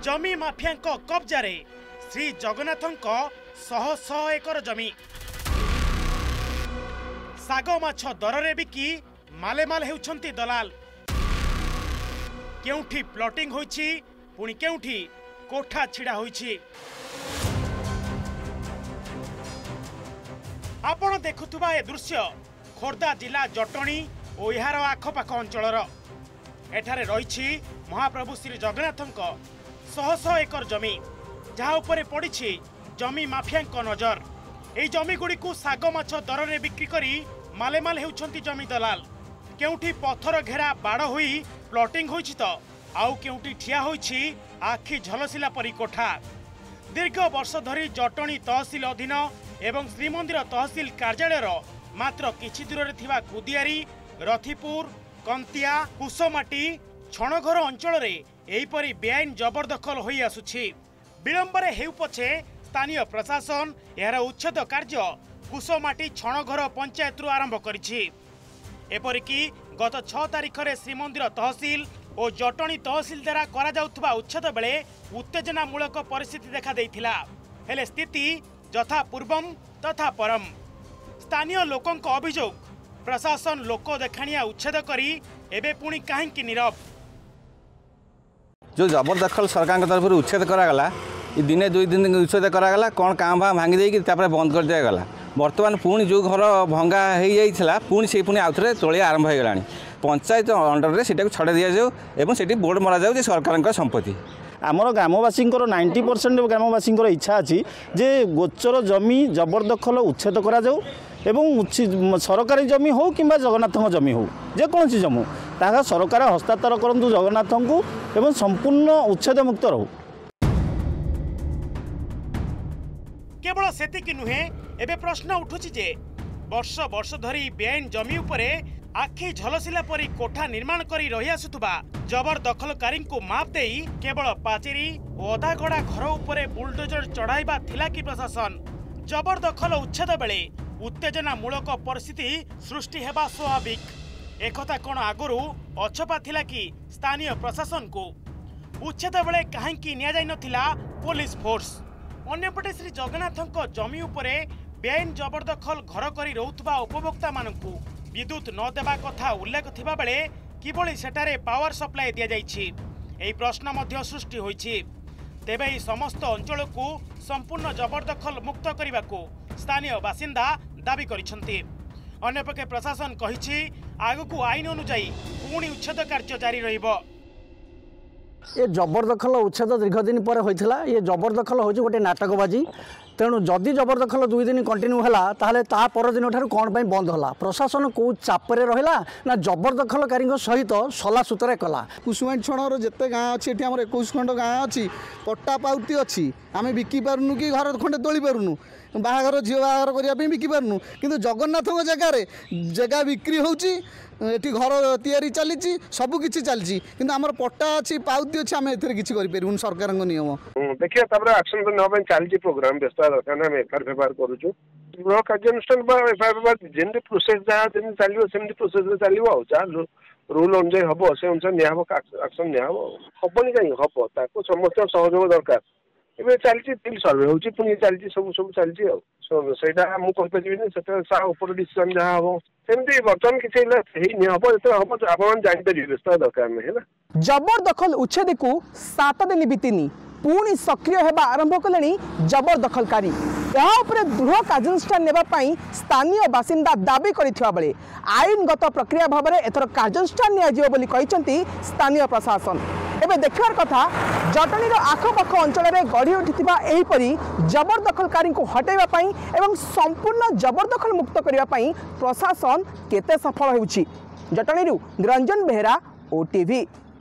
जमी माफिया कब्जा श्री जगन्नाथ शह शह एकर जमी साग माछ दर बिकी मालेमाल हेउछंती दलाल केउठी प्लॉटिंग होईछि पुणी केउठी कोठा छिड़ा होईछि। आपण देखुथुबा ए दृश्य खोर्धा जिला जटणी और यार आखपाख अंचलर एठारे रही महाप्रभु श्री जगन्नाथ शह शह एकर जमी जहाँ उपरे पड़ी जमी माफिया नजर। यही जमी गुड़ी को साग माछ दर में बिक्री करी मालेमाल हेउछंती जमी दलाल केउठी पत्थर घेरा बाड़ होई प्लॉटिंग होईछि तो आउ केउठी ठिया होईछि आखि झलसिला परी कोठा। दीर्घ वर्ष धरी जटणी तहसिल अधीन एवं श्रीमंदिर तहसिल कार्यालय मात्र किछि दूर थिबा कुदियारी रथीपुर कंतिया कुसमाटी छणघर अंचल एहीपरि बेआईन जबरदखल होई आसुछि। विलंबरे हेउ पछे स्थानीय प्रशासन यार उच्छेद कार्य कुसमाटी छणघर पंचायत आरंभ करिछि। एपरिकी गत 6 तारिख में श्रीमंदिर तहसिल और जटणी तहसिल द्वारा करा जाउथबा उच्छेद बेले उत्तेजनामूलक परिस्थिति देखा देइथिला। हेले स्थिति यथा पूर्वम तथा परम। स्थानीय लोकों अभियोग प्रशासन लोक देखाणिया उच्छेद करी एबे पुणी काहेकि नीरव। जो जबरदखल सरकार तरफ उच्छेद करागला दिने 2 दिन उच्छेद करागला कौन काम भाव भांगी देकी बंद कर दिगला। बर्तमान पुणी जो घर भंगा हो जाइला पुणी से पुणी आउथरे तोड़िया आरंभ हो गला। पंचायत अंडर से छड़ा दि जाऊ से बोर्ड मरा जाऊ सरकार संपत्ति। आमर ग्रामवासी 90% ग्रामवासी इच्छा अच्छी जे गोचर जमी जबरदखल उच्छेद करा जाऊ एवं सरकारी जमी हो कि जगन्नाथ जमी हो जेकोसी जमी ताहा सरकार हस्तांतर करंतु जगन्नाथ को एवं संपूर्ण उच्छेद मुक्त रहू। केवल सेतिकी नुहे एबे प्रश्न उठुछि जे वर्ष वर्ष धरी बेआईन जमी उपरे आखि झलसिला परी कोठा निर्माण करी रही आसुथुबा जबरदखलकारी को माप देई केवल पाचेरी और अधागढ़ा घर उपरे बुलडोजर चढ़ाइबा थिला कि प्रशासन। जबरदखल उच्छेद बेले उत्तेजनामूलक परिस्थिति सृष्टि हेबा स्वाभाविक। एकथा कोन आगुरु अछपा थिला कि स्थानीय प्रशासन को उच्छेद बेले काहेकि निया जाय नथिला पुलिस फोर्स। अन्यपटे श्री जगन्नाथ जमी उपरे बेआईन जबरदखल घर करी रहुथबा उपभोक्ता मानकु विद्युत न देवा कथा उल्लेख थिबा बेले किभଳି सेठारे पावर सप्लाई दिया जाइछि एही प्रश्न मध्य सृष्टि होइछि। तेबे एही समस्त अंचल को संपूर्ण जबरदखल मुक्त करने को स्थानीय बासिंदा दाबी करिसंती। अन्यपक्षे प्रशासन कहिछि आगकू आईन अनुसार पुणी उच्छेद कार्य जारी रहिबो। ये जबरदखल उच्छेद दीर्घ दिन पर होइथिला। ये जबरदखल होछि गोटे नाटकबाजी। तेणु जदि जबरदखल 2 दिन कंटिन्यू है ताहले ता पर दिन ठारू कौन पाई बंद होला प्रशासन को चापरे रहिला ना जबरदखलकारी सहित सला सुतरा कला। कुसुमाटी छणर जिते गाँ अच्छी ये 21 खंड गाँ अच्छी पट्टा पाउती अच्छी आम बिकी पार्नु कि घर खंडे तोली पार्नु बाहागर झील बाहागर करने बिकी पार्नु किंतु जगन्नाथ जगार जगह बिक्री होची एटी घर तैयारी चली सबकि चलती किंतु आमर पट्टा अच्छी पाउती अच्छी आम एथेर किछि करि परिबुन सरकार नियम देखिए एक्शन तो नवा चलती प्रोग्राम व्यस्त दरकार आम एफआईआर व्यवहार करूँ गृह कार्यानुष्ठान एफआईआर व्यवहार जमी प्रोसेस जहाँ चलो सेमती प्रोसेस चलो जहाँ रूल अनुसार हम से अनुसार निहब एक्शन निहब हेनी कहीं हम ताको समस्त सहयोग दरकार एवं चलती फिल्ड सर्वे होची पुणी चलती सब सब चलती आईटा मुझे ऊपर डिसीजन जहाँ हम सेमती बर्तमान किसी हम जो हम आप जानते व्यस्त दरकार नहीं। जबरदखल उच्छेद को 7 दिन बीतीनी पुणी सक्रिय होगा आरंभ कले जबरदखलकारी। दृढ़ कार्यानुष्ठान नेबाई स्थानीय बासिंदा दाबी करथिबा बेले आईनगत प्रक्रिया भाव में एथर कार्यानुष्ठान नियाजियो बोली कहिसंती स्थानीय प्रशासन। एबे देखिबार कथा जटणीर आखपाख अंचल में गढ़ी उठिथिबा एहीपरि जबरदखलकारी को हटाइबा पई एवं संपूर्ण जबरदखल मुक्त करिबा पई प्रशासन केते सफल होउछि। जटणीरू निरंजन बेहेरा ओटीवी।